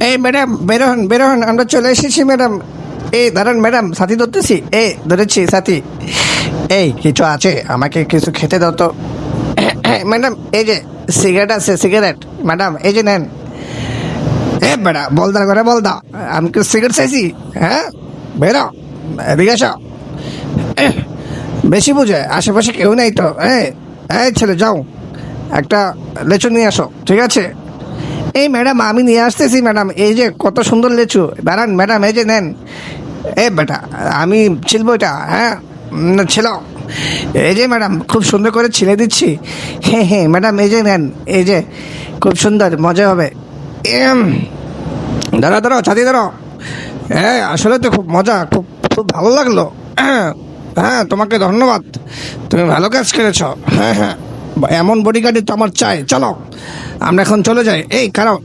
এই ম্যাডাম বেরোন বেরোন, আমরা চলে এসেছি ম্যাডাম। এই দাঁড়ান ম্যাডাম, সাথী ধরতেছি। ধরেছি সাথী। এই কিছু আছে, আমাকে কিছু খেতে দাও তো। ম্যাডাম এই যে সিগারেট আছে, সিগারেট ম্যাডাম এই যে নেন। বেড়া বলদা করে বলদা, আমি কি সিগারেট চাইছি? হ্যাঁ বেরো, এদিকে আসো। এহ, বেশি বুঝে, আশেপাশে কেউ নেই তো। এই ছেলে যাও, একটা লেচু নিয়ে আসো, ঠিক আছে? এই ম্যাডাম আমি নিয়ে আসতেছি ম্যাডাম, এই যে কত সুন্দর লেচু। দাঁড়ান ম্যাডাম এই যে নেন। বেটা আমি ছিলবো এটা, হ্যাঁ ছিল। এই যে ম্যাডাম খুব সুন্দর করে ছিলে দিচ্ছি। হ্যাঁ ম্যাডাম এই যে নেন, এই যে খুব সুন্দর, মজা হবে। এম, দাঁড়াও দাঁড়াও ছাতি দাঁড়াও। আসলে তো খুব মজা, খুব খুব ভালো লাগলো। হ্যাঁ তোমাকে ধন্যবাদ, তুমি ভালো কাজ করেছো। হ্যাঁ, এমন বডিগার্ডই তো আমার চাই। চলো আমরা এখন চলে যাই। এই কারণ